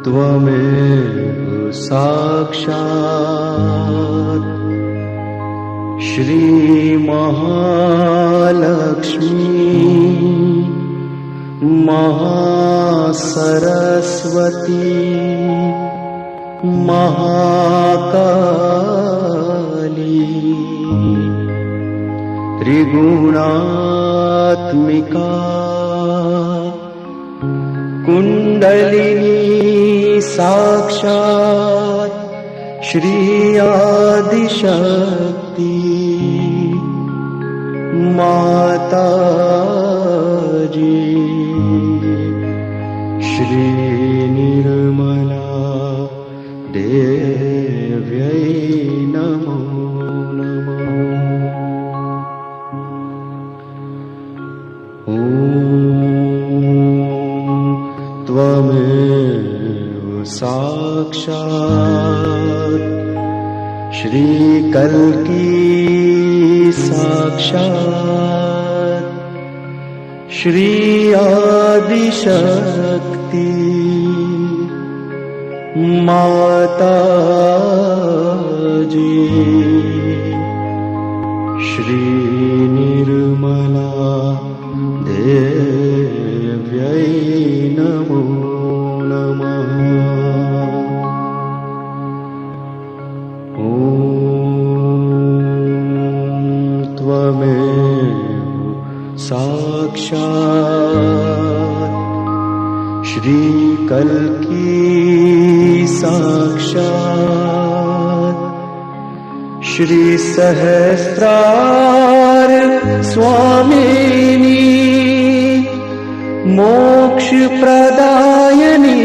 त्वमेव साक्षात् श्री महालक्ष्मी महासरस्वती महाकाली त्रिगुणात्मिका कुंडलिनी साक्षात् श्री आदिशक्ति माताजी श्री निर्मला देव्यै नमो नमः। ॐ त्वमेव साक्षात् श्री कल्की साक्षात् श्री आदिशक्ति माताजी श्री निर्मला देव्यै नमो नमः। ॐ त्वमेव साक्षात् श्री कल्की साक्षात् श्री सहस्रार स्वामिनी मोक्ष प्रदायिनी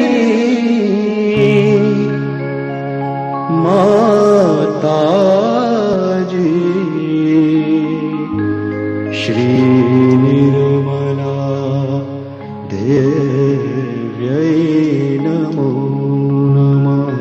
माताजी श्री निर्मला देव्यै नमो नमः।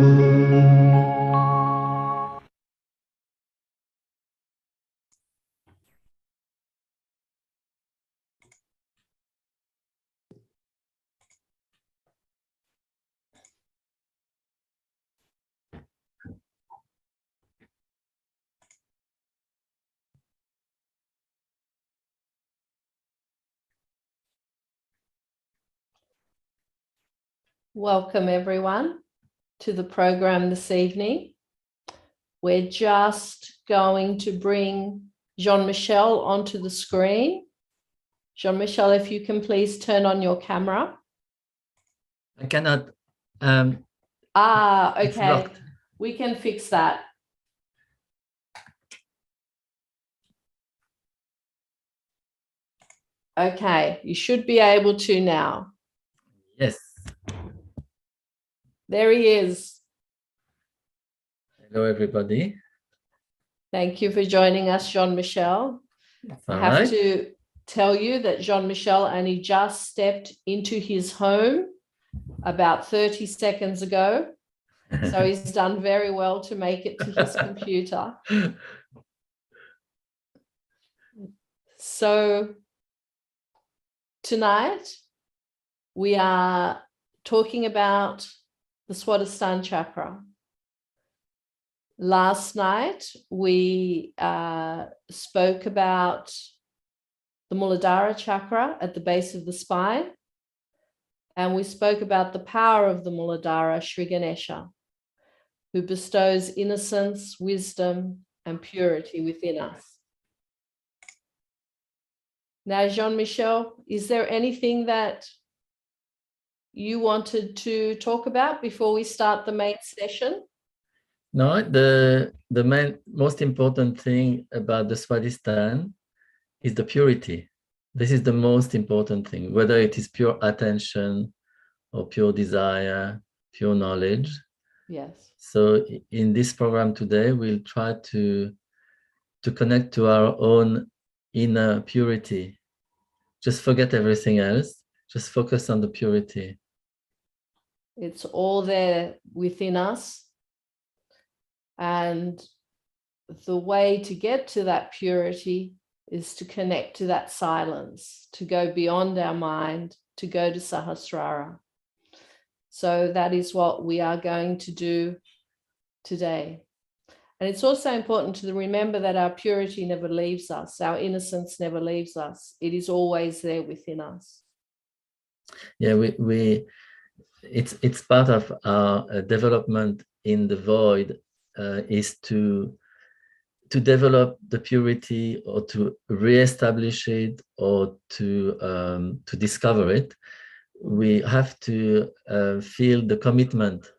Welcome everyone to the program this evening. We're just going to bring Jean-Michel onto the screen. Jean-Michel, if you can please turn on your camera. I cannot. Okay. We can fix that. Okay, you should be able to now. Yes. There he is. Hello, everybody. Thank you for joining us, Jean-Michel. I have to tell you that Jean-Michel only just stepped into his home about 30 seconds ago. So he's done very well to make it to his computer. So tonight we are talking about the Swadistan chakra. Last night we spoke about the Muladhara chakra at the base of the spine, and we spoke about the power of the Muladhara, Shri Ganesha, who bestows innocence, wisdom, and purity within us. Now, Jean-Michel, is there anything that you wanted to talk about before we start the main session? No, the most important thing about the Swadhisthana is the purity. This is the most important thing, whether it is pure attention or pure desire, pure knowledge. Yes. So in this program today, we'll try to connect to our own inner purity. Just forget everything else. Just focus on the purity. It's all there within us. And the way to get to that purity is to connect to that silence, to go beyond our mind, to go to Sahasrara. So that is what we are going to do today. And it's also important to remember that our purity never leaves us. Our innocence never leaves us. It is always there within us. Yeah, it's part of our development in the void is to develop the purity, or to reestablish it, or to discover it. We have to feel the commitment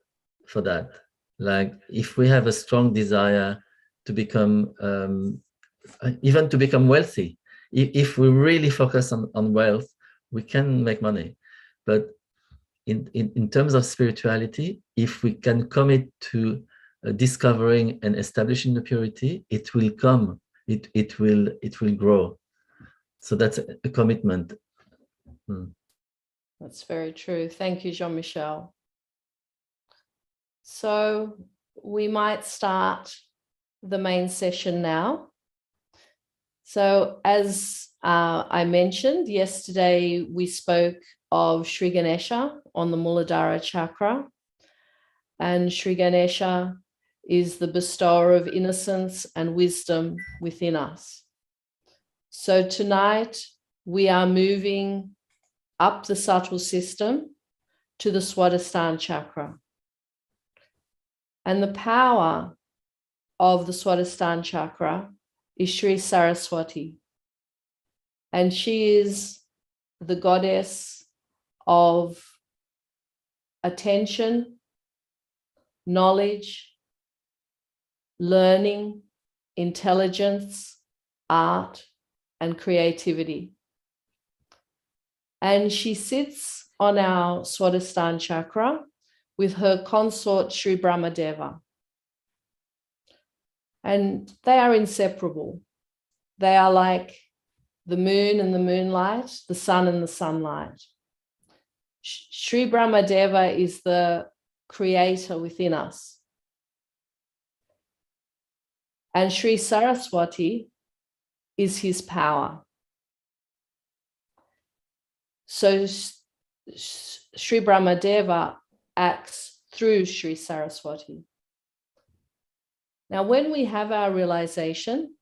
for that. Like if we have a strong desire to become, even to become wealthy, if we really focus on wealth, we can make money. But in terms of spirituality, if we can commit to discovering and establishing the purity, it will come. It will grow. So that's a commitment. That's very true. Thank you, Jean-Michel. So we might start the main session now. So as I mentioned yesterday, we spoke of Shri Ganesha on the Muladhara chakra, and Shri Ganesha is the bestower of innocence and wisdom within us. So tonight we are moving up the subtle system to the Swadistan chakra. And the power of the Swadistan chakra is Shri Saraswati. And she is the goddess of attention, knowledge, learning, intelligence, art, and creativity. And she sits on our Swadisthana chakra with her consort Shri Brahmadeva. And they are inseparable. They are like the moon and the moonlight, the sun and the sunlight. Shri Brahmadeva is the creator within us. And Shri Saraswati is his power. So Shri Brahmadeva acts through Shri Saraswati. Now, when we have our realization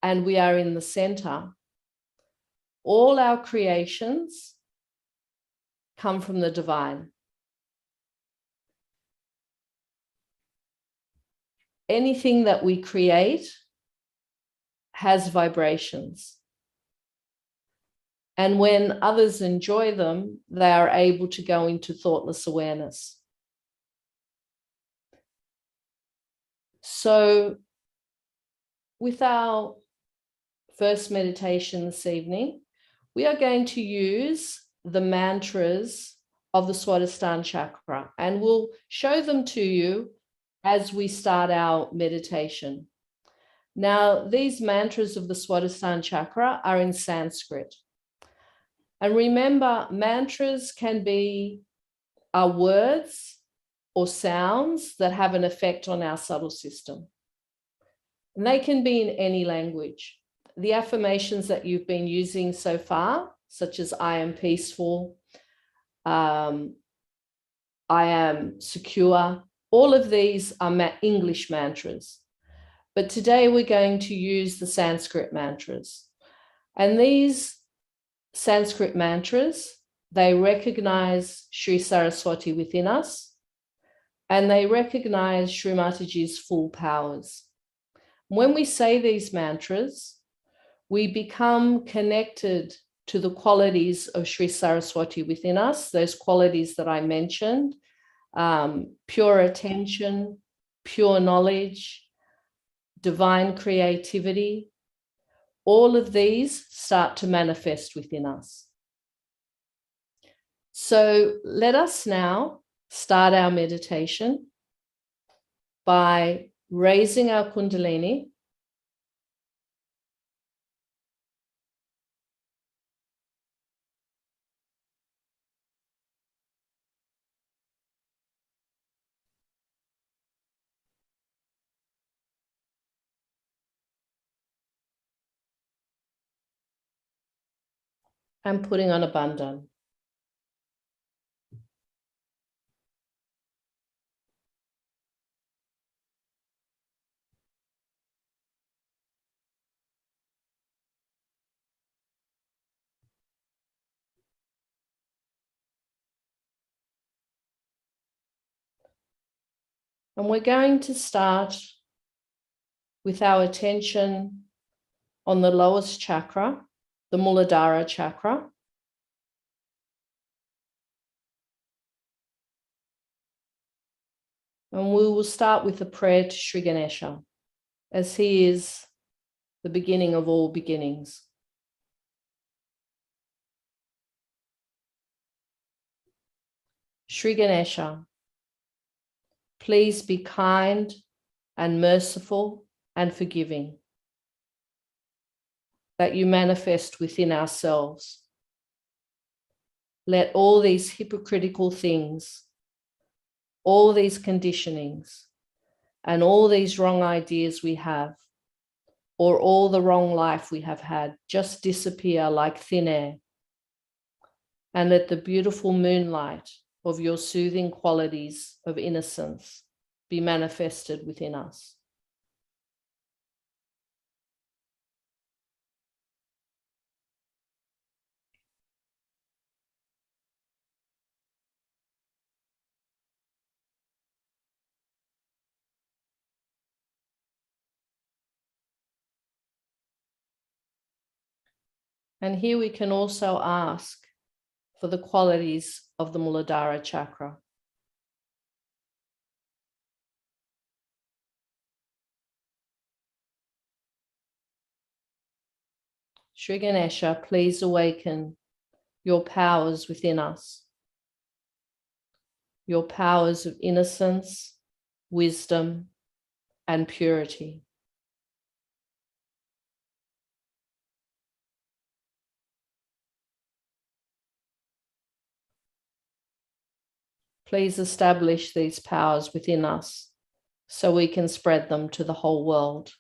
and we are in the center, all our creations come from the divine. Anything that we create has vibrations. And when others enjoy them, they are able to go into thoughtless awareness. So with our first meditation this evening, we are going to use the mantras of the Swadisthana chakra, and we'll show them to you as we start our meditation. Now, these mantras of the Swadisthana chakra are in Sanskrit. And remember, mantras can be words or sounds that have an effect on our subtle system. And they can be in any language. The affirmations that you've been using so far, such as I am peaceful, I am secure, all of these are English mantras. But today we're going to use the Sanskrit mantras. And these Sanskrit mantras, they recognize Shri Saraswati within us, and they recognize Shri Mataji's full powers. When we say these mantras, we become connected to the qualities of Shri Saraswati within us, those qualities that I mentioned, pure attention, pure knowledge, divine creativity. All of these start to manifest within us. So let us now start our meditation by raising our Kundalini and putting on a bandhan. And we're going to start with our attention on the lowest chakra, the Muladhara chakra. And we will start with a prayer to Shri Ganesha, as he is the beginning of all beginnings. Shri Ganesha, please be kind and merciful and forgiving, that you manifest within ourselves. Let all these hypocritical things, all these conditionings, and all these wrong ideas we have, or all the wrong life we have had, just disappear like thin air. And let the beautiful moonlight of your soothing qualities of innocence be manifested within us. And here we can also ask for the qualities of the Muladhara chakra. Shri Ganesha, please awaken your powers within us, your powers of innocence, wisdom, and purity. Please establish these powers within us so we can spread them to the whole world.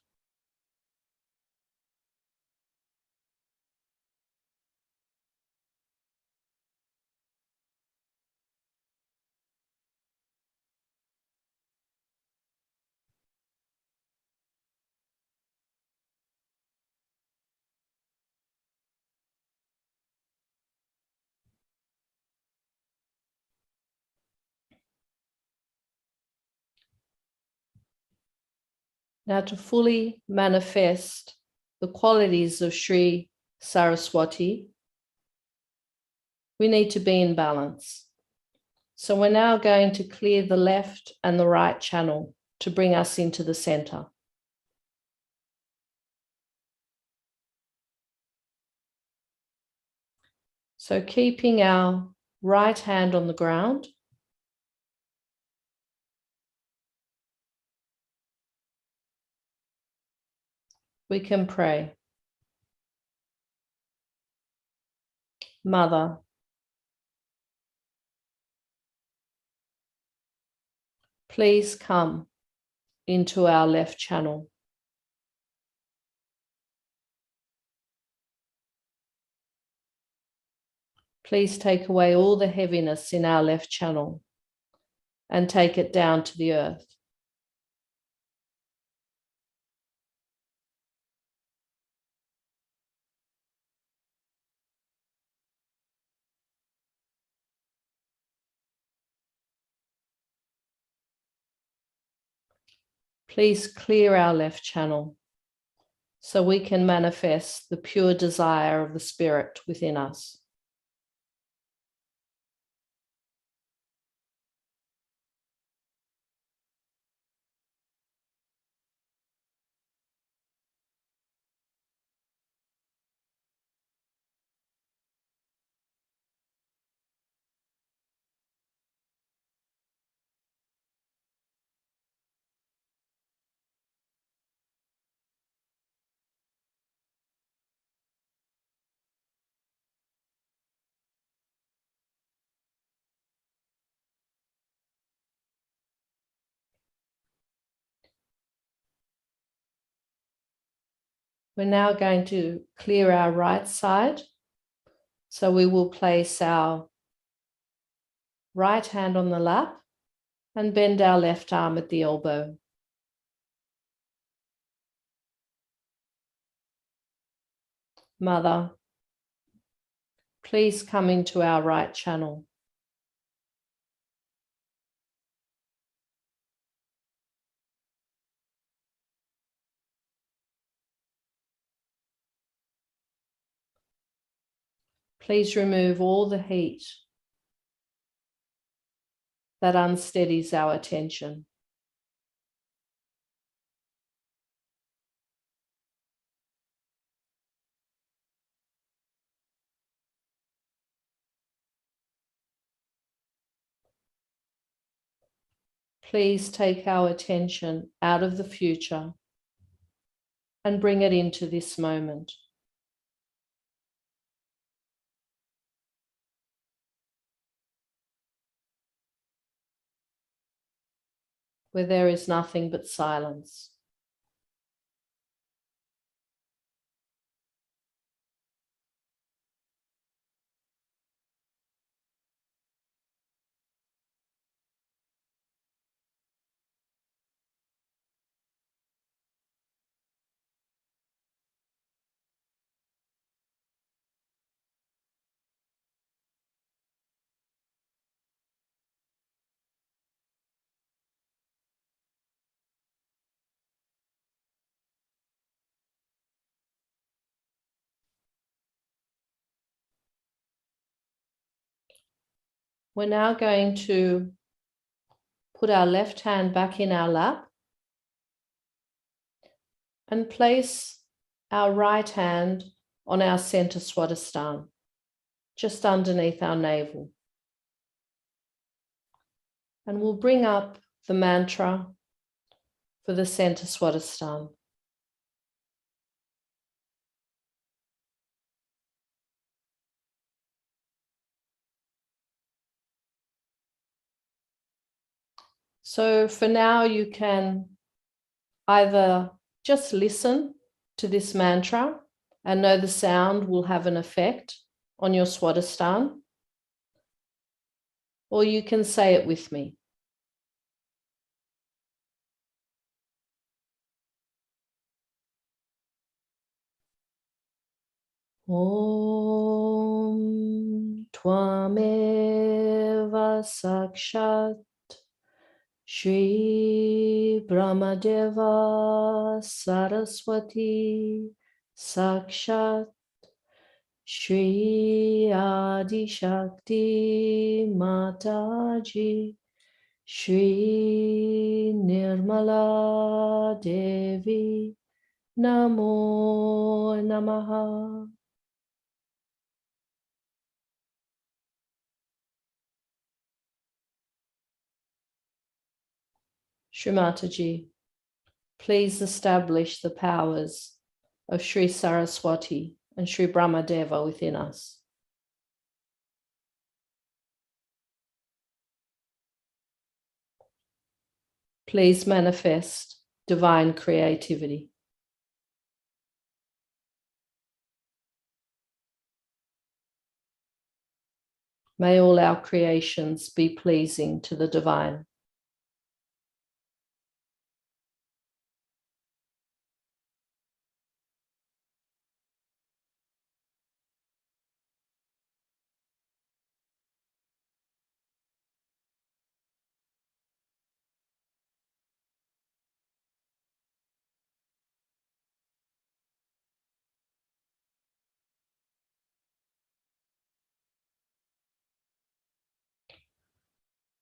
Now, to fully manifest the qualities of Shri Saraswati, we need to be in balance. So we're now going to clear the left and the right channel to bring us into the center. So keeping our right hand on the ground, we can pray. Mother, please come into our left channel. Please take away all the heaviness in our left channel and take it down to the earth. Please clear our left channel so we can manifest the pure desire of the Spirit within us. We're now going to clear our right side. So we will place our right hand on the lap and bend our left arm at the elbow. Mother, please come into our right channel. Please remove all the heat that unsteadies our attention. Please take our attention out of the future and bring it into this moment. Where there is nothing but silence. We're now going to put our left hand back in our lap and place our right hand on our center Swadisthana, just underneath our navel. And we'll bring up the mantra for the center Swadisthana. So for now, you can either just listen to this mantra and know the sound will have an effect on your Swadhisthana, or you can say it with me. Om Tvameva Sakshat Shri Brahmadeva Saraswati Sakshat Shri Adi Shakti Mataji Shri Nirmala Devi Namo Namaha. Shri Mataji, please establish the powers of Shri Saraswati and Shri Brahmadeva within us. Please manifest divine creativity. May all our creations be pleasing to the divine.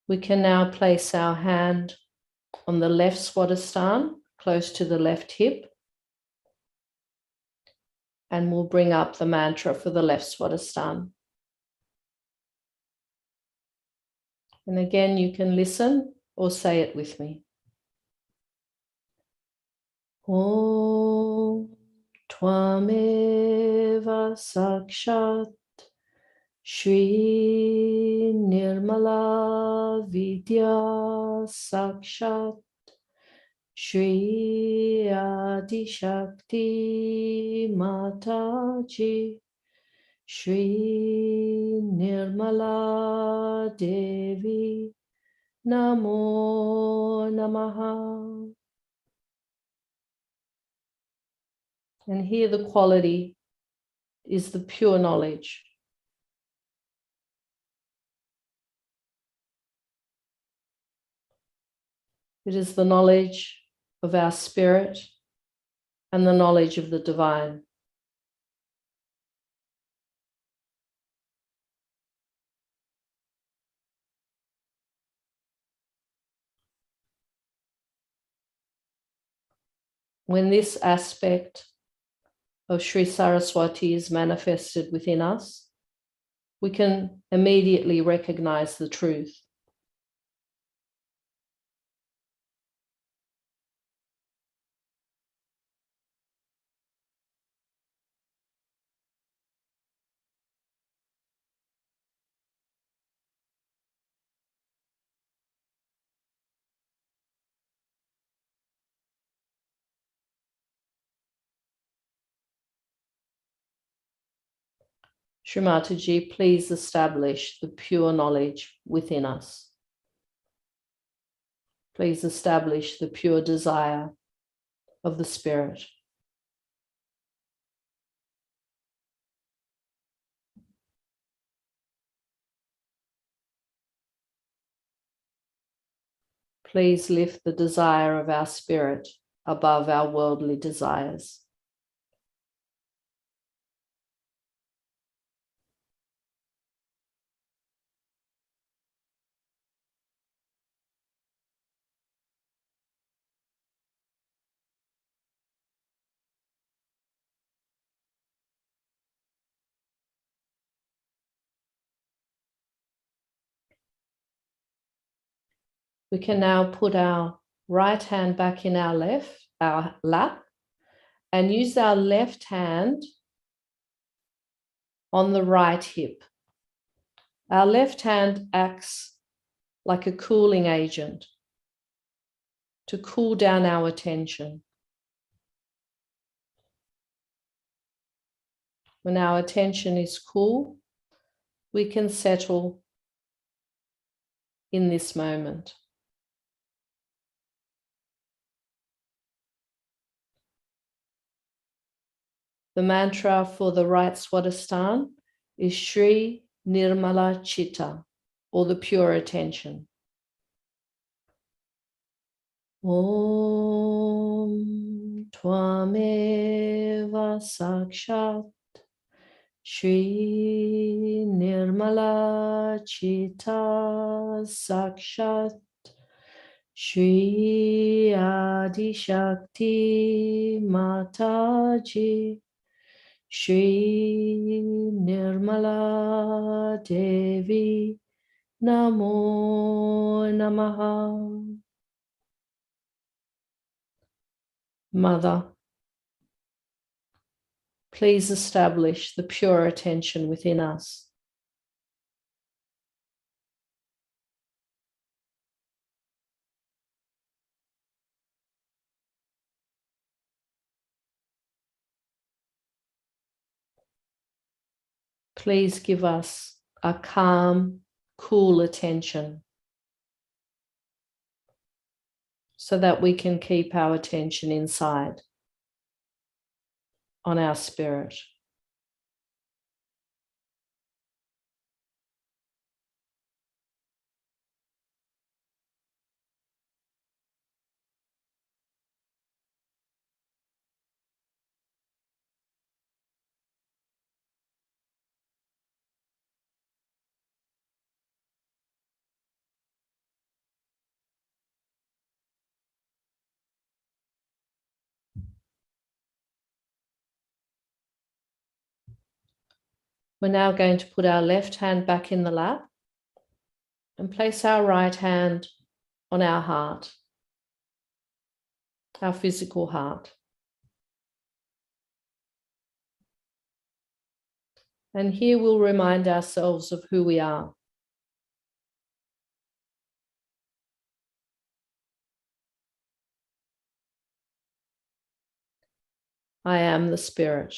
We can now place our hand on the left Swadhisthana, close to the left hip, and we'll bring up the mantra for the left Swadhisthana. And again, you can listen or say it with me. Om Tvameva Sakshat Shri Nirmala Vidya Sakshat Shri Adi Shakti Mataji Shri Nirmala Devi Namo Namaha. And here the quality is the pure knowledge. It is the knowledge of our spirit and the knowledge of the divine. When this aspect of Shri Saraswati is manifested within us, we can immediately recognize the truth. Shri Mataji, please establish the pure knowledge within us. Please establish the pure desire of the spirit. Please lift the desire of our spirit above our worldly desires. We can now put our right hand back in our lap, and use our left hand on the right hip. Our left hand acts like a cooling agent to cool down our attention. When our attention is cool, we can settle in this moment. The mantra for the right Swadistan is Shri Nirmala Chitta, or the pure attention. Om Tvameva Sakshat Shri Nirmala Chitta Sakshat Shri Adi Shakti Mataji Shri Nirmala Devi Namo Namaha. Mother, please establish the pure attention within us. Please give us a calm, cool attention so that we can keep our attention inside on our spirit. We're now going to put our left hand back in the lap and place our right hand on our heart, our physical heart. And here we'll remind ourselves of who we are. I am the spirit.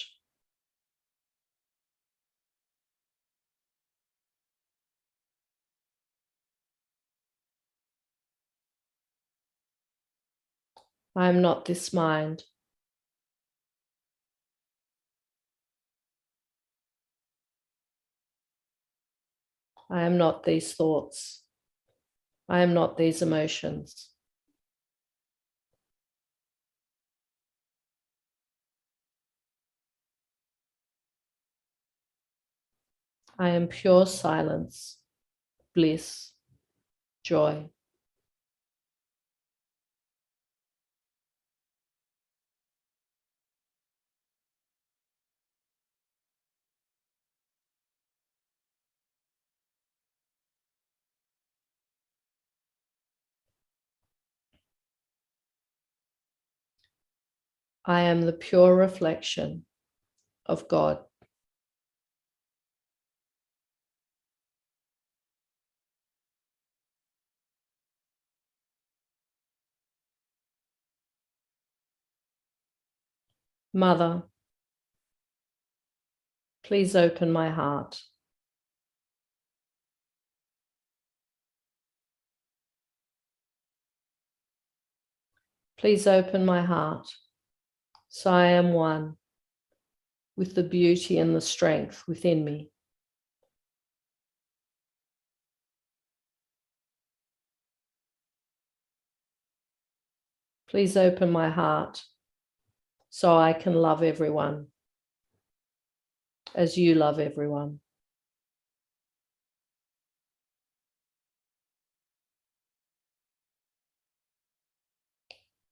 I am not this mind. I am not these thoughts. I am not these emotions. I am pure silence, bliss, joy. I am the pure reflection of God. Mother, please open my heart. Please open my heart so I am one with the beauty and the strength within me. Please open my heart so I can love everyone as you love everyone.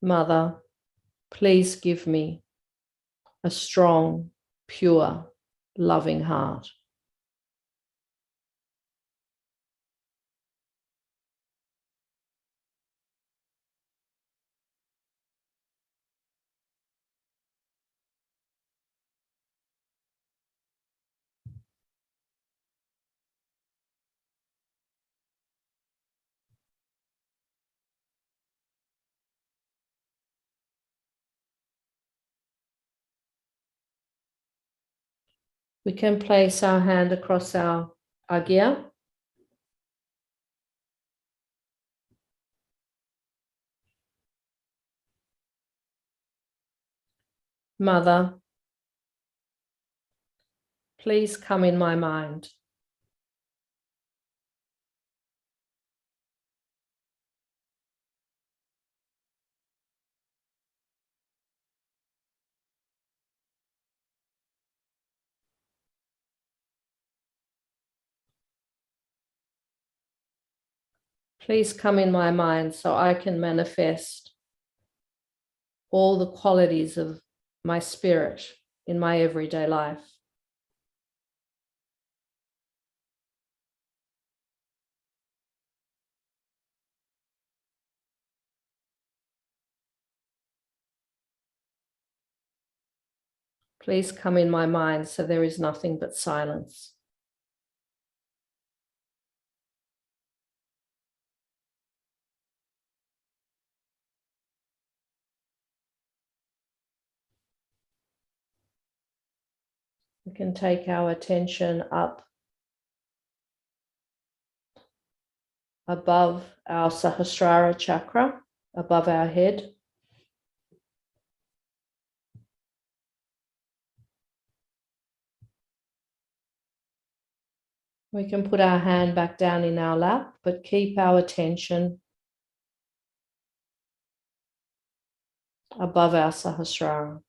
Mother, please give me a strong, pure, loving heart. We can place our hand across our agya. Mother, please come in my mind. Please come in my mind so I can manifest all the qualities of my spirit in my everyday life. Please come in my mind so there is nothing but silence. We can take our attention up above our Sahasrara chakra, above our head. We can put our hand back down in our lap, but keep our attention above our Sahasrara.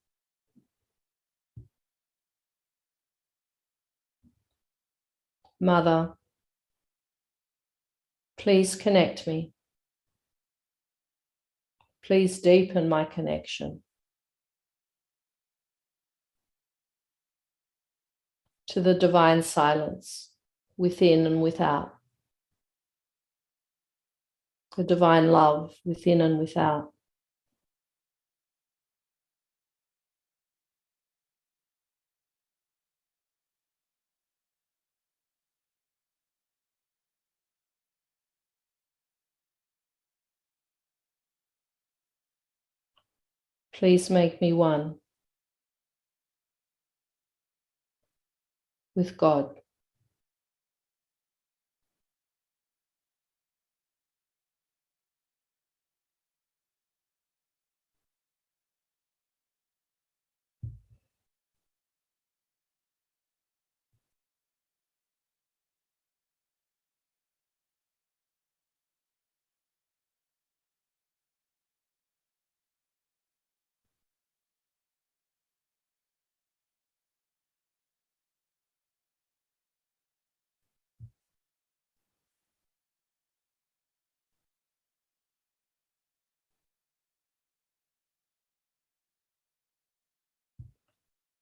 Mother, please connect me. Please deepen my connection to the divine silence within and without, the divine love within and without. Please make me one with God.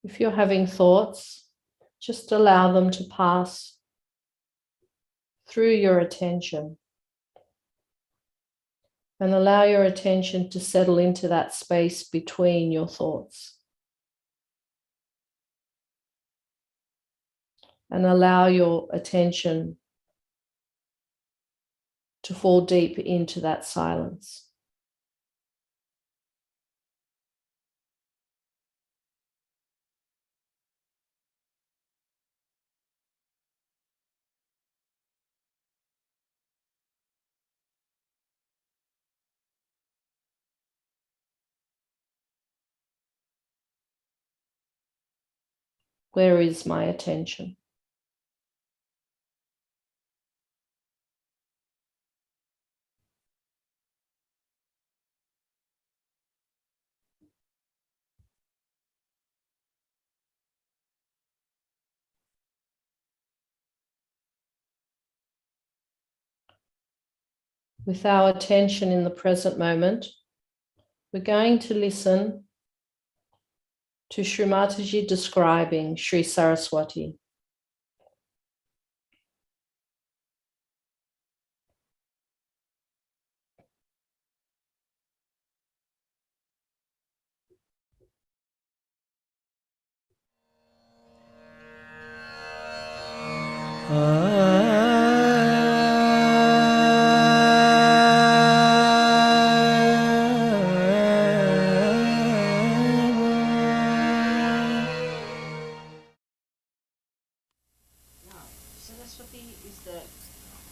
If you're having thoughts, just allow them to pass through your attention and allow your attention to settle into that space between your thoughts. And allow your attention to fall deep into that silence. Where is my attention? With our attention in the present moment, we're going to listen to Shri Mataji describing Shri Saraswati.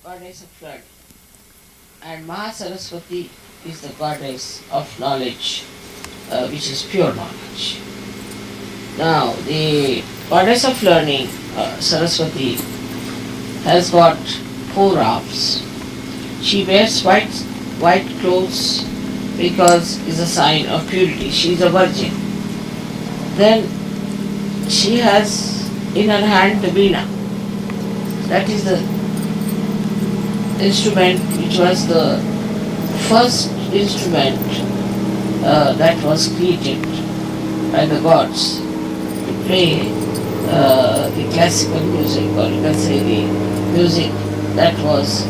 goddess of learning, and Saraswati is the goddess of knowledge, which is pure knowledge. Now, the goddess of learning, Saraswati, has got 4 arms. She wears white clothes because it's a sign of purity. She is a virgin. Then she has in her hand the veena. That is the instrument which was the first instrument that was created by the gods to play the classical music, or you can say the music that was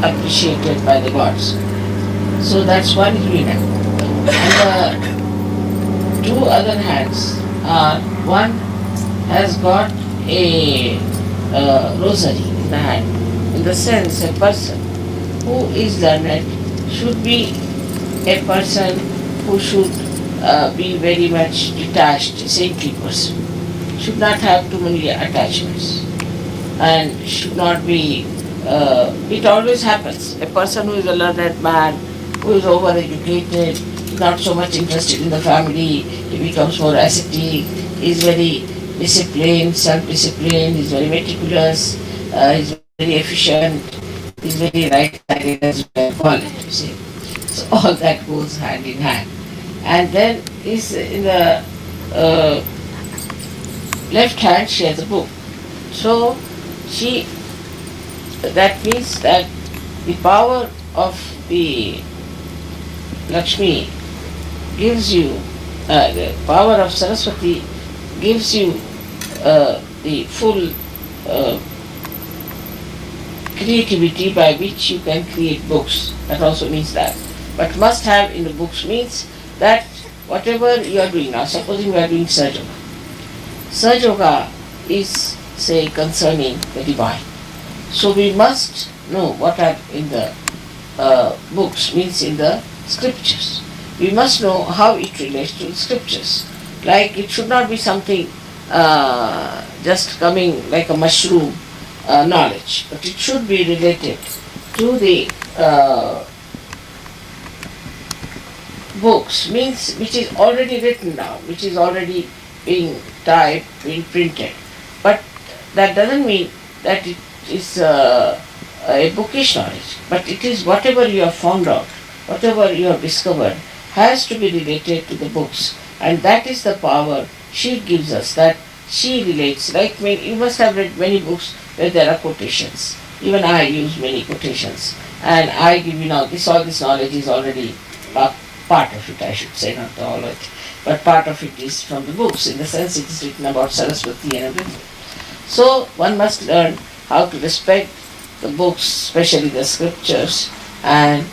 appreciated by the gods. So that's one veena. And the 2 other hands are, one has got a rosary in the hand. In the sense, a person who is learned should be a person who should be very much detached, saintly person. Should not have too many attachments, and should not be, it always happens. A person who is a learned man, who is overeducated, not so much interested in the family, he becomes more ascetic, is very disciplined, self-disciplined, is very meticulous, is very efficient, is very right-sided, as you can call it, you see. So all that goes hand in hand. And then is in the left hand she has a book. So that means that the power of the Lakshmi gives you, the power of Saraswati gives you the full creativity by which you can create books. That also means that. But must have in the books means that whatever you are doing now, supposing we are doing Sahaja Yoga. Sahaja Yoga is, say, concerning the divine. So we must know what are in the books, means in the scriptures. We must know how it relates to the scriptures. Like it should not be something just coming like a mushroom knowledge, but it should be related to the books, means which is already written down, which is already being typed, being printed. But that doesn't mean that it is a bookish knowledge, but it is whatever you have found out, whatever you have discovered has to be related to the books. And that is the power she gives us, that she relates. Like you must have read many books where there are quotations. Even I use many quotations. And I give you now, all this knowledge is already part of it, I should say, not all of it. But part of it is from the books, in the sense it is written about Saraswati and everything. So one must learn how to respect the books, especially the scriptures, and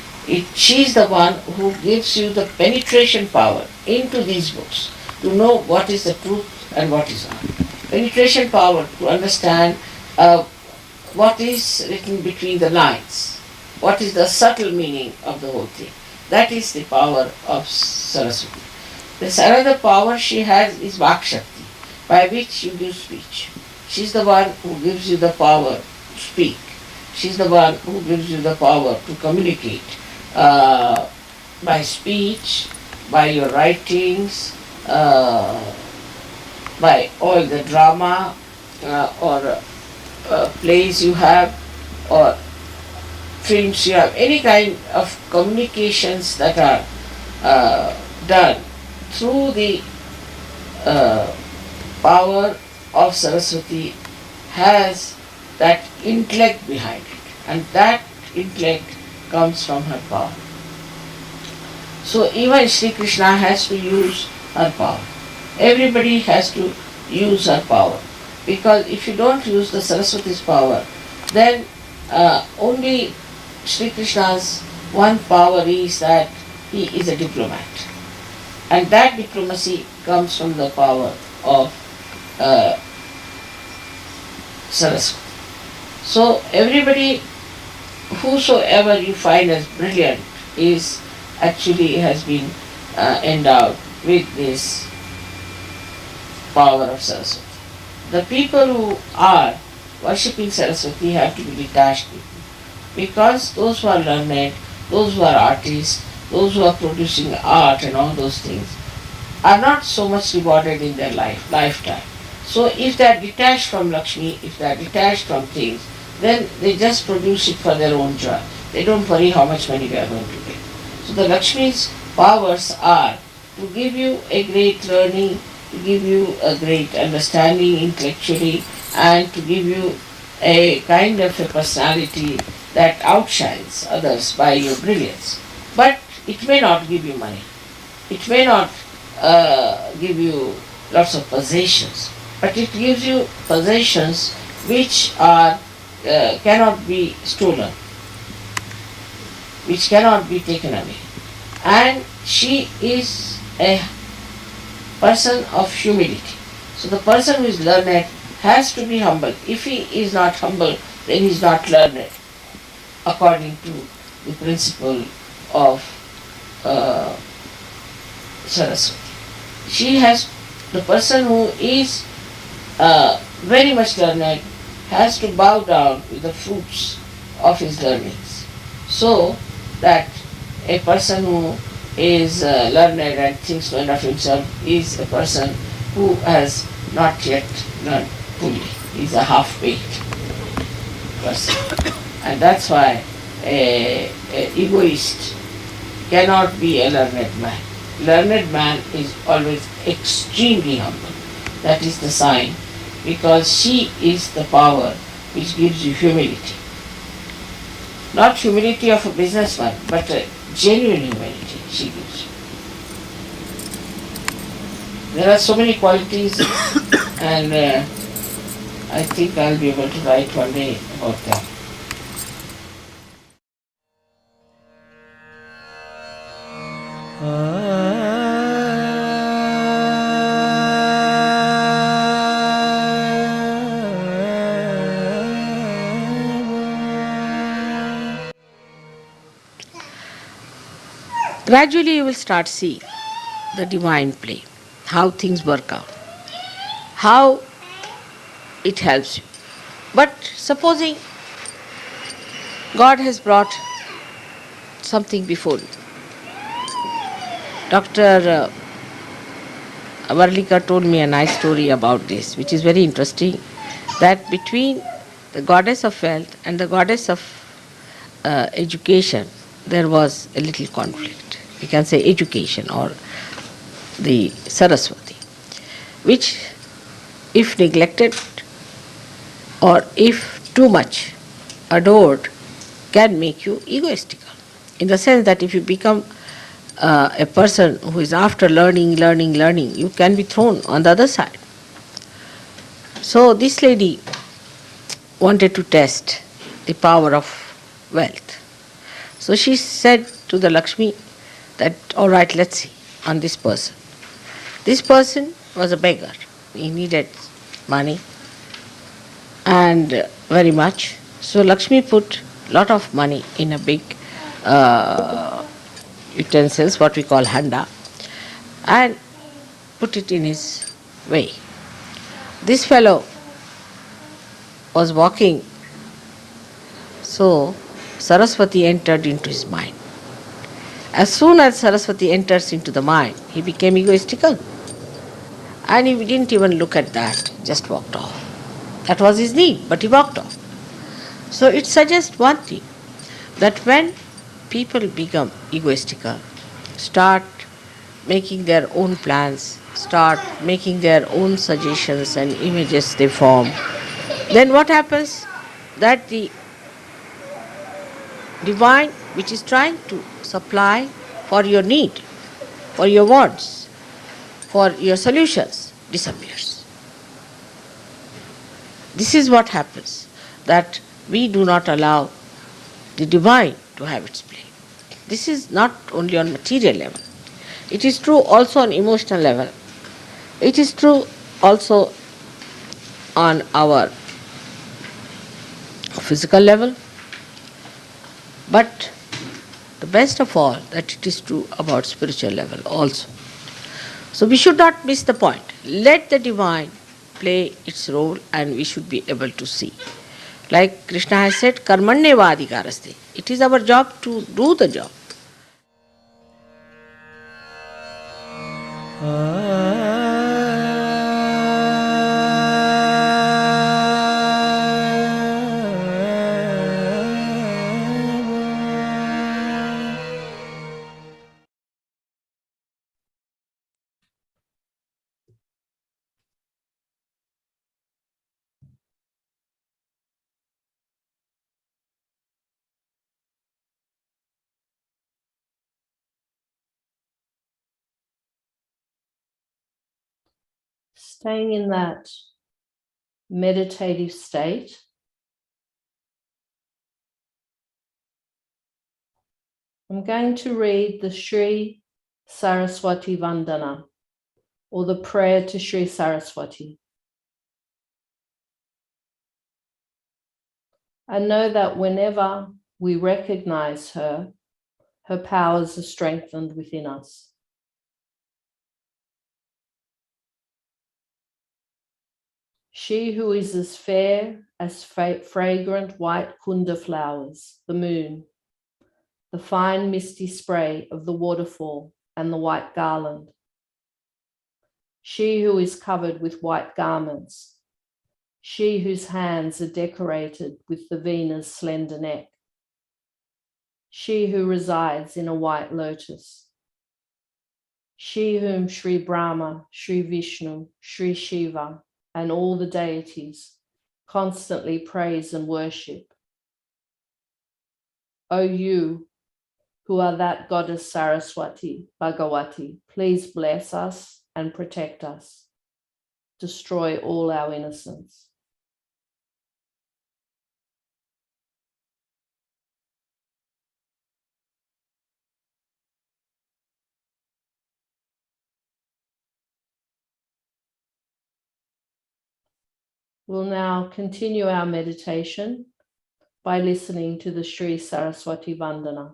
she is the one who gives you the penetration power into these books to know what is the truth and what is not. Penetration power to understand what is written between the lines, what is the subtle meaning of the whole thing. That is the power of Saraswati. This another power she has is Vakshakti, by which you give speech. She is the one who gives you the power to speak. She is the one who gives you the power to communicate by speech, by your writings, by all the drama or plays you have, or films you have, any kind of communications that are done through the power of Saraswati has that intellect behind it, and that intellect comes from her power. So even Sri Krishna has to use her power. Everybody has to use her power, because if you don't use the Saraswati's power, then only Sri Krishna's one power is that he is a diplomat, and that diplomacy comes from the power of Saraswati. So everybody, whosoever you find as brilliant, is actually has been endowed with this power of Saraswati. The people who are worshipping Saraswati have to be detached people. Because those who are learned, those who are artists, those who are producing art and all those things, are not so much rewarded in their lifetime. So if they are detached from Lakshmi, if they are detached from things, then they just produce it for their own joy. They don't worry how much money they are going to get. So the Lakshmi's powers are to give you a great learning, to give you a great understanding intellectually, and to give you a kind of a personality that outshines others by your brilliance. But it may not give you money. It may not give you lots of possessions, but it gives you possessions which are cannot be stolen, which cannot be taken away. And she is a person of humility. So the person who is learned has to be humble. If he is not humble, then he is not learned, according to the principle of Saraswati. The person who is very much learned has to bow down with the fruits of his learnings, so that a person who is learned and thinks well of himself is a person who has not yet learned fully. He is a half-baked person. And that's why an egoist cannot be a learned man. Learned man is always extremely humble. That is the sign, because she is the power which gives you humility. Not humility of a businessman, but a genuine humility she gives you. There are so many qualities, and I think I'll be able to write one day about them. Gradually you will start seeing the divine play, how things work out, how it helps you. But supposing God has brought something before you. Dr. Varlika told me a nice story about this, which is very interesting, that between the goddess of wealth and the goddess of education, there was a little conflict. We can say education, or the Saraswati, which if neglected or if too much adored can make you egoistical. In the sense that if you become a person who is after learning, you can be thrown on the other side. So this lady wanted to test the power of wealth. So she said to the Lakshmi that, all right, let's see on this person. This person was a beggar. He needed money, and very much. So Lakshmi put lot of money in a big utensils, what we call handa, and put it in his way. This fellow was walking, so Saraswati entered into his mind. As soon as Saraswati enters into the mind, he became egoistical. And he didn't even look at that, just walked off. That was his need, but he walked off. So it suggests one thing, that when people become egoistical, start making their own plans, start making their own suggestions and images they form, then what happens? That the divine, which is trying to supply for your need, for your wants, for your solutions, disappears. This is what happens, that we do not allow the divine to have its play. This is not only on material level. It is true also on emotional level. It is true also on our physical level. But the best of all, that it is true about spiritual level also. So we should not miss the point. Let the divine play its role and we should be able to see. Like Krishna has said, karmanyeva adhikaraste. It is our job to do the job. Staying in that meditative state, I'm going to read the Shri Saraswati Vandana, or the prayer to Shri Saraswati. And know that whenever we recognize her, her powers are strengthened within us. She who is as fair as fragrant white kunda flowers, the moon, the fine misty spray of the waterfall and the white garland. She who is covered with white garments, she whose hands are decorated with the Vena's slender neck, she who resides in a white lotus, she whom Shri Brahma, Shri Vishnu, Shri Shiva, and all the deities constantly praise and worship. O you who are that goddess Saraswati, Bhagavati, please bless us and protect us. Destroy all our innocence. We'll now continue our meditation by listening to the Shri Saraswati Vandana.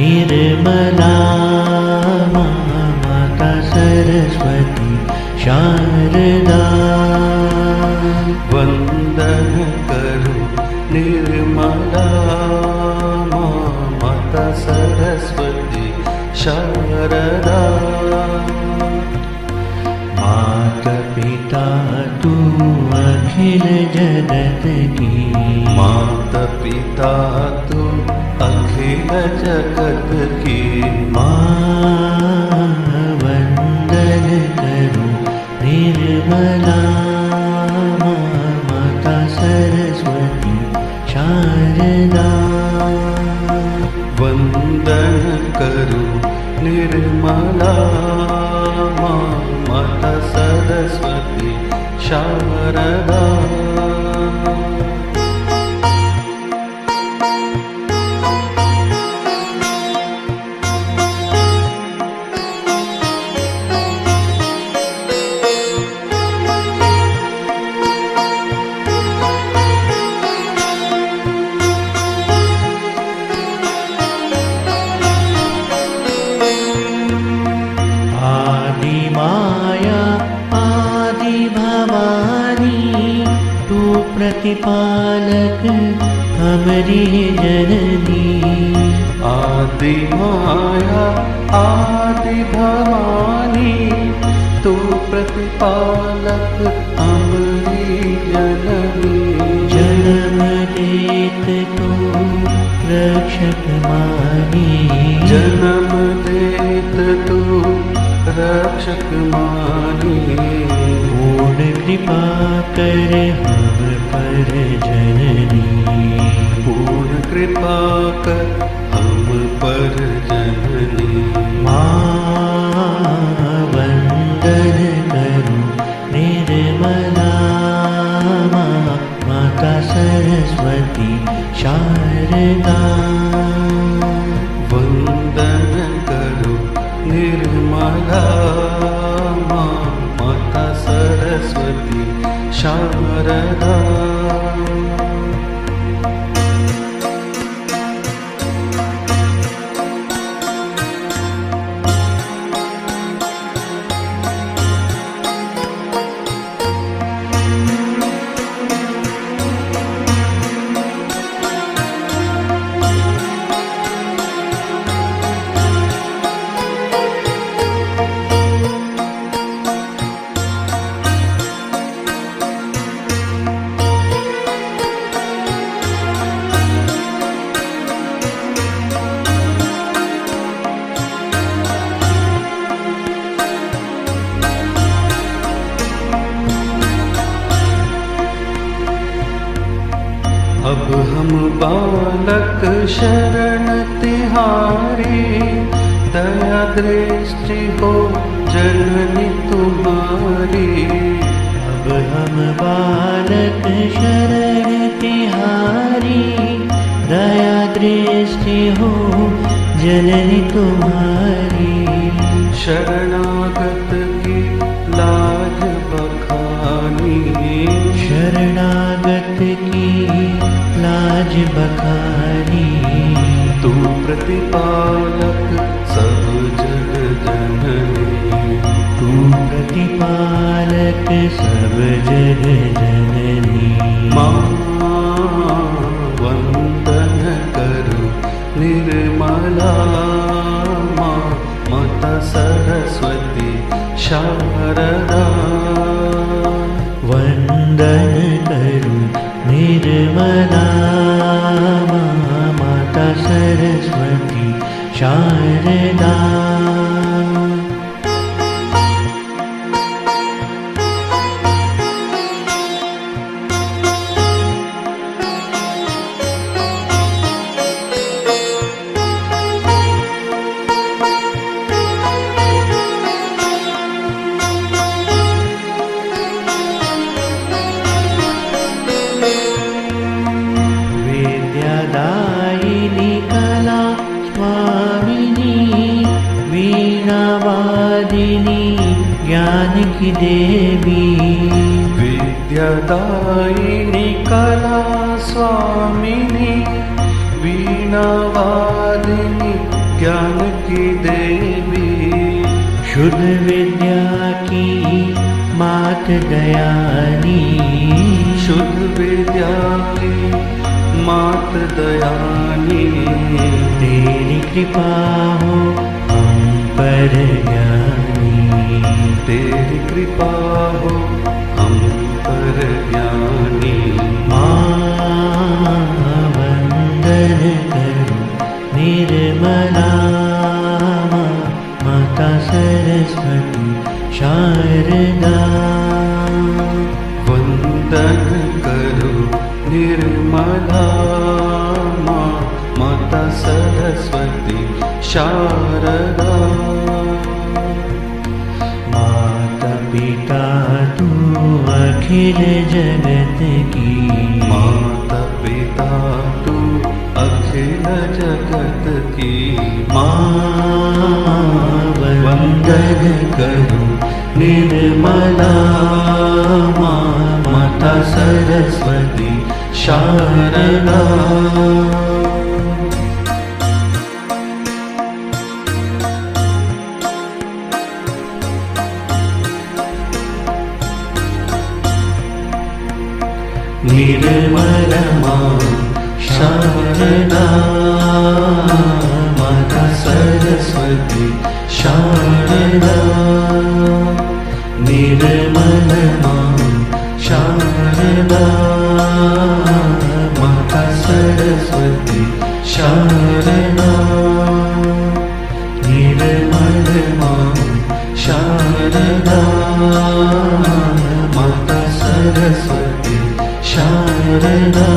Nirmala माता सरस्वती शारदा वंदन करो निर्मला माता सरस्वती शारदा माता पिता तू अखिल जगत की माता पिता तू अखिल जगत की माँ वंदन करो निर्मला माता सरस्वती शारदा वंदन करो निर्मला माता सरस्वती शारदा प्रतिपालक हमारी जननी आदि माया आदि भवानी तू प्रतिपालक हमारी जननी जन्म दे देत तू रक्षक मानी, जन्म देत तू रक्षक मानी। पूर्ण कृपा कर हम पर जननी, पूर्ण कृपा कर हम पर जननी। मां वंदन करूं निर्मला मां, माता सरस्वती शारदा। वंदन करो निर्मला मां, माता सरस्वती शारदा। अब हम बालक शरण तिहारी, दया दृष्टि हो जननी तुम्हारी। अब हम बालक शरण तिहारी, दया दृष्टि हो जननी तुम्हारी। शरणागत की लाज बखानी, शरणागत की लाज बखानी। तू प्रतिपालक सब जग जननी, तू प्रतिपालक सब जग जननी। मां वंदन करो निर्मला मां, माता सरस्वती शारदा। वंदन करूं निर्मला मां, माता सरस्वती शारदा। विद्यादायिनी कला स्वामिनी, वीणावादिनी ज्ञान की देवी। विद्यादायिनी कला स्वामिनी, वीणावादिनी ज्ञान की देवी। शुद्ध विद्या की मात दयानी, शुद्ध विद्या की मात दयानी। तेरी कृपा हो हम पर ज्ञानी, तेरी कृपा हो हम पर ज्ञानी। मां वंदन करूं निर्मला मां, माता सरस्वती शारदा। वंदन करो निर्मला मां, माता सरस्वती शारदा। माता पिता तू अखिल जगत की, माता पिता तू अखिल जगत की। मां वंदन करो निर्मला मां, माता सरस्वती शारदा। निर्मल मां शारदा, माता सरस्वती शारदा। निर्मल मां शारदा, माता माता Saraswati Sharda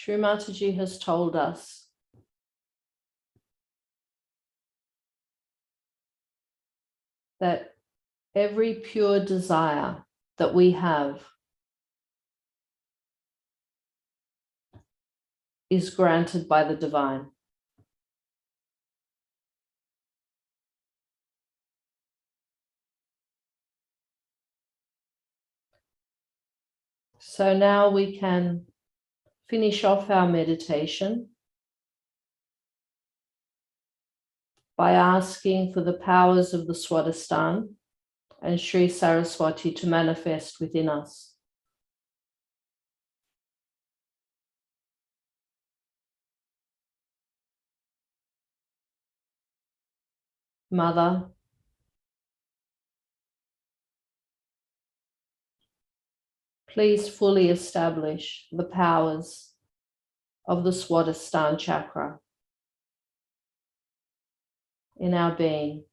Shri Mataji has told us that every pure desire that we have is granted by the divine. So now we can finish off our meditation by asking for the powers of the Swadistan and Shri Saraswati to manifest within us. Mother, please fully establish the powers of the Swadisthana chakra in our being.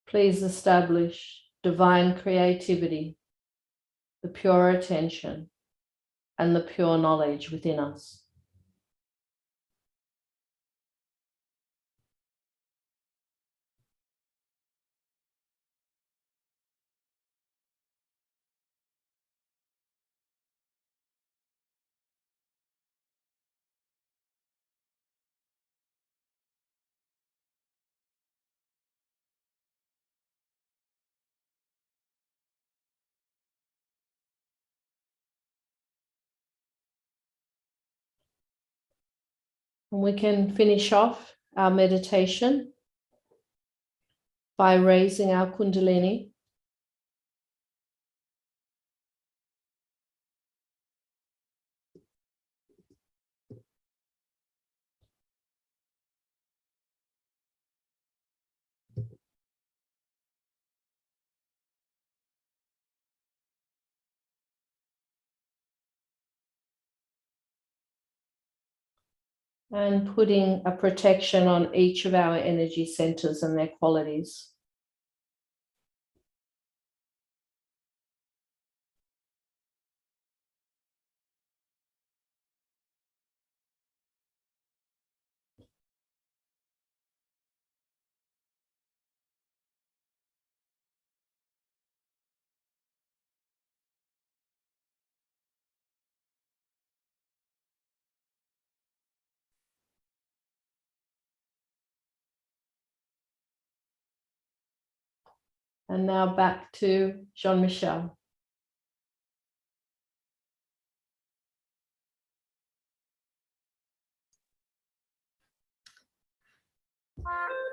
Please establish divine creativity, the pure attention, and the pure knowledge within us. And we can finish off our meditation by raising our Kundalini. And putting a protection on each of our energy centers and their qualities. And now back to Jean-Michel.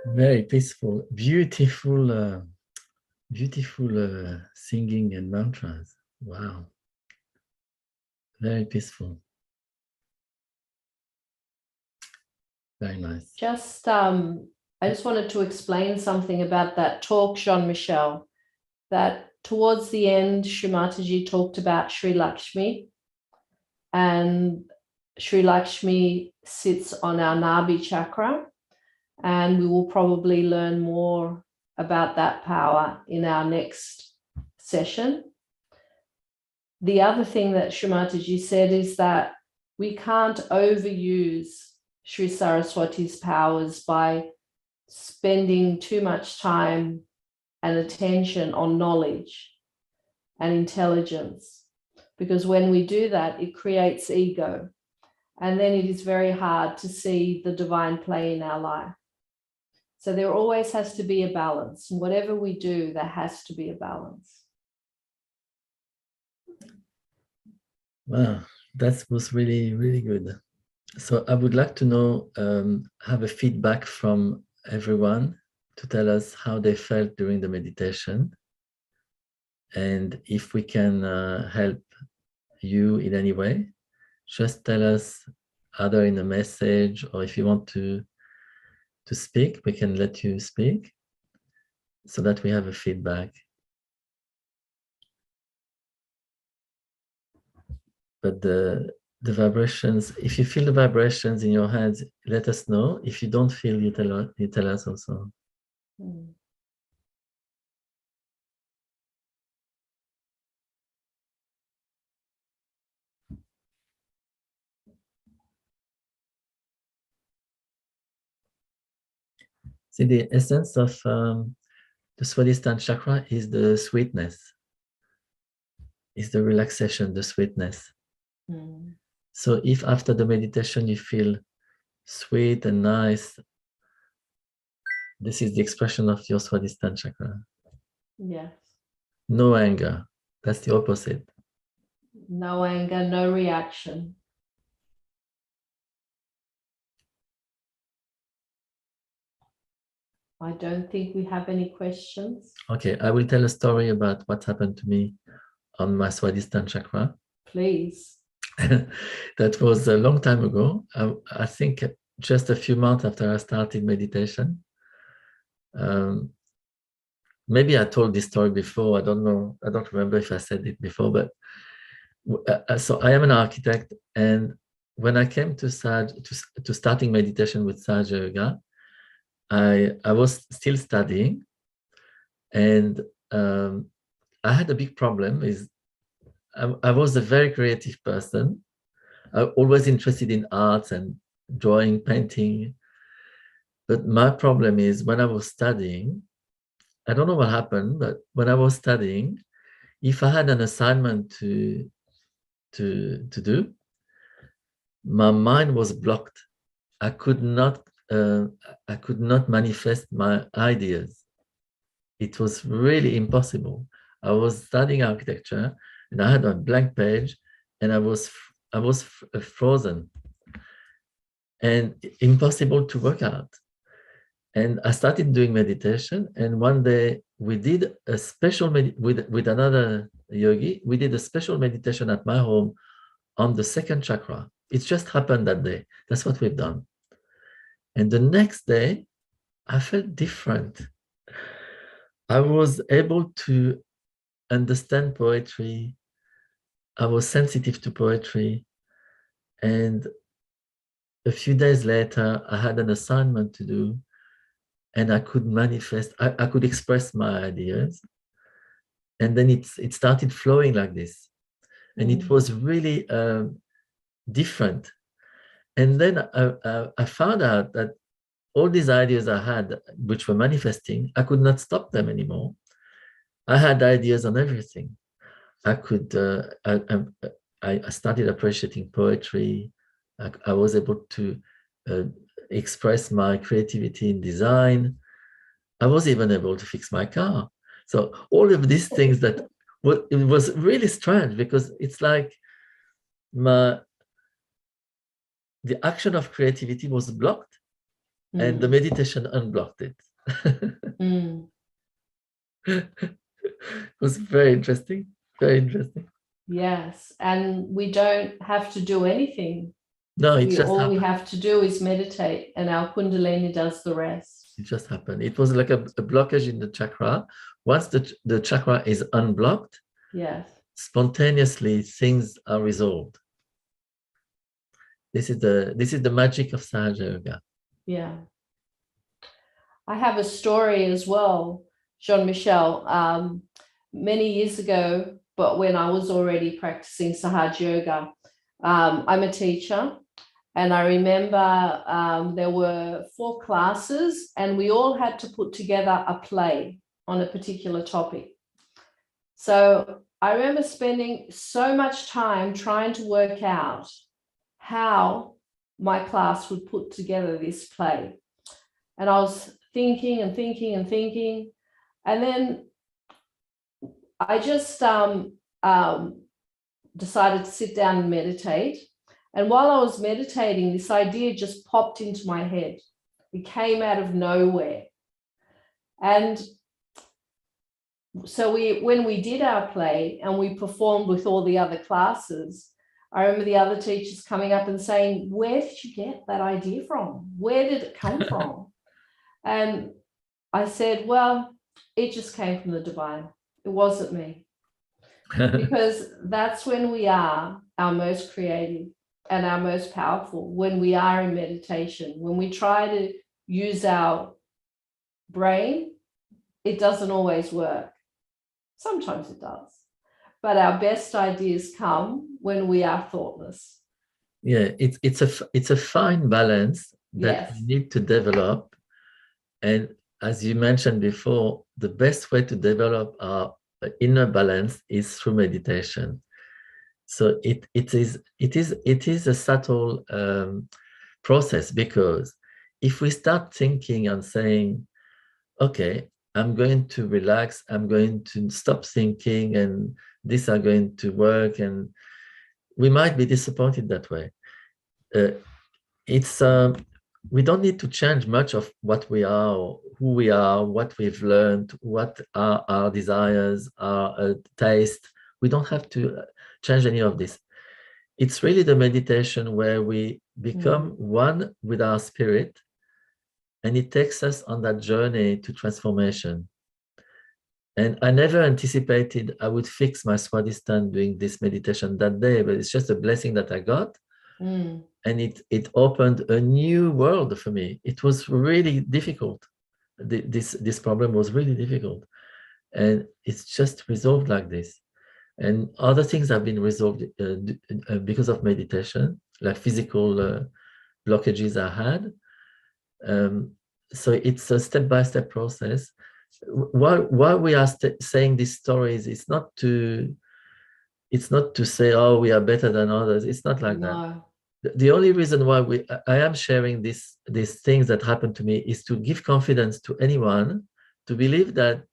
Very peaceful, beautiful, beautiful singing and mantras. Wow. Very peaceful. Very nice. I just wanted to explain something about that talk, Jean-Michel, that towards the end, Shri Mataji talked about Shri Lakshmi, and Shri Lakshmi sits on our Nabi chakra, and we will probably learn more about that power in our next session. The other thing that Shri Mataji said is that we can't overuse Shri Saraswati's powers by spending too much time and attention on knowledge and intelligence, because when we do that, it creates ego, and then it is very hard to see the divine play in our life. So there always has to be a balance. And whatever we do, there has to be a balance. Wow, that was really, really good. So I would like to know, have a feedback from everyone to tell us how they felt during the meditation, and if we can help you in any way, just tell us, either in a message, or if you want to speak, we can let you speak so that we have a feedback. But the vibrations, if you feel the vibrations in your hands, let us know. If you don't feel, you tell us also. Mm. See, the essence of the Swadisthana chakra is the sweetness, is the relaxation, the sweetness. Mm. So if after the meditation you feel sweet and nice, this is the expression of your Swadisthana chakra. Yes. No anger, that's the opposite. No anger, no reaction. I don't think we have any questions. Okay, I will tell a story about what happened to me on my Swadisthana chakra. Please. That was a long time ago. I think just a few months after I started meditation. Maybe I told this story before. I don't know. I don't remember if I said it before, but so I am an architect, and when I came to starting meditation with Sahaja Yoga, I was still studying, and I had a big problem. I was a very creative person. I was always interested in arts and drawing, painting. But my problem is when I was studying, I don't know what happened, but when I was studying, if I had an assignment to do, my mind was blocked. I could not manifest my ideas. It was really impossible. I was studying architecture, and I had a blank page, and I was frozen and impossible to work out. And I started doing meditation, and one day we did a special with another yogi. We did a special meditation at my home on the second chakra. It just happened that day. That's what we've done. And the next day, I felt different. I was able to understand poetry. I was sensitive to poetry. And a few days later, I had an assignment to do, and I could manifest, I could express my ideas. And then it started flowing like this. And it was really different. And then I found out that all these ideas I had, which were manifesting, I could not stop them anymore. I had ideas on everything. I could, I started appreciating poetry. I was able to express my creativity in design. I was even able to fix my car. So all of these things it was really strange, because it's like the action of creativity was blocked. and the meditation unblocked it. It was very interesting, very interesting. Yes, and we don't have to do anything. No, it just all happened. we have to do is meditate, and our Kundalini does the rest. It just happened. It was like a blockage in the chakra. Once the chakra is unblocked, Yes. spontaneously things are resolved. This is the magic of Sahaja Yoga. Yeah. I have a story as well, Jean-Michel. Many years ago, but when I was already practicing Sahaja Yoga, I'm a teacher, and I remember there were 4 classes, and we all had to put together a play on a particular topic. So I remember spending so much time trying to work out how my class would put together this play. And I was thinking and thinking and thinking. And then I just decided to sit down and meditate. And while I was meditating, this idea just popped into my head. It came out of nowhere. And so when we did our play and we performed with all the other classes, I remember the other teachers coming up and saying, "Where did you get that idea from? Where did it come from?" And I said, "Well, it just came from the divine. It wasn't me." Because that's when we are our most creative and our most powerful, when we are in meditation. When we try to use our brain, it doesn't always work. Sometimes it does. But our best ideas come when we are thoughtless. Yeah, it's a fine balance that we need to develop. And as you mentioned before, the best way to develop our inner balance is through meditation. So it is a subtle process, because if we start thinking and saying, okay, I'm going to relax, I'm going to stop thinking, and these are going to work, and we might be disappointed that way. We don't need to change much of what we are, or who we are, what we've learned, what are our desires, our taste. We don't have to change any of this. It's really the meditation where we become one with our spirit, and it takes us on that journey to transformation. And I never anticipated I would fix my Swadistan doing this meditation that day, but it's just a blessing that I got. And it opened a new world for me. It was really difficult. This problem was really difficult. And it's just resolved like this. And other things have been resolved because of meditation, like physical blockages I had. So it's a step-by-step process. While we are saying these stories, it's not to say, oh, we are better than others. It's not like that. The only reason why I am sharing these things that happened to me is to give confidence to anyone to believe that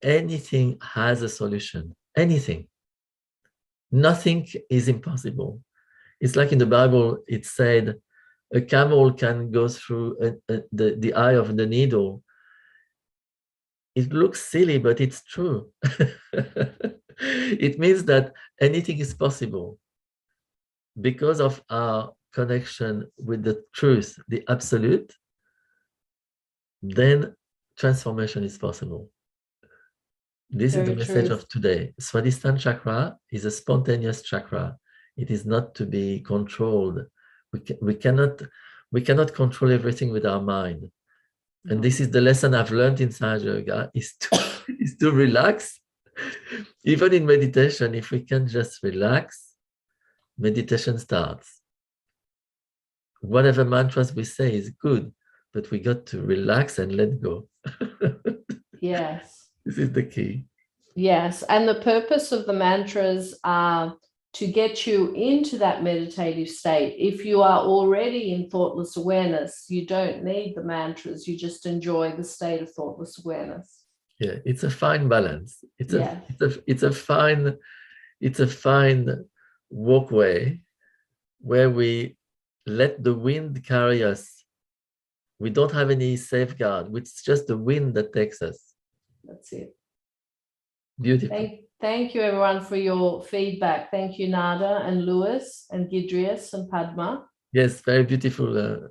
anything has a solution. Anything. Nothing is impossible. It's like in the Bible, it said, a camel can go through the eye of the needle. It looks silly, but it's true. It means that anything is possible because of our connection with the truth, the absolute. Then transformation is possible. This is the message of today. Swadhisthana chakra is a spontaneous chakra. It is not to be controlled. We cannot control everything with our mind. And this is the lesson I've learned in Sahaja Yoga, is to relax. Even in meditation, if we can just relax, meditation starts. Whatever mantras we say is good, but we got to relax and let go. Yes. This is the key. Yes. And the purpose of the mantras are to get you into that meditative state. If you are already in thoughtless awareness, you don't need the mantras. You just enjoy the state of thoughtless awareness. Yeah, it's a fine balance. It's a fine walkway where we let the wind carry us We don't have any safeguard. It's just the wind that takes us. That's it. Beautiful. Thank you everyone for your feedback. Thank you, Nada and Lewis and Gidrius and Padma. Yes, very beautiful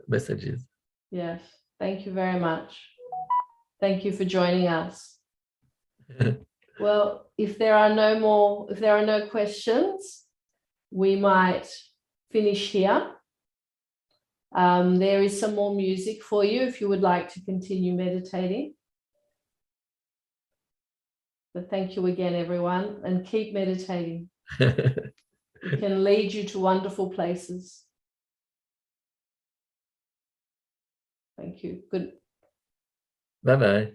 messages. Yes, thank you very much. Thank you for joining us. Well, if there are no questions, we might finish here. There is some more music for you if you would like to continue meditating. But thank you again, everyone, and keep meditating. It can lead you to wonderful places. Thank you. Good. Bye-bye.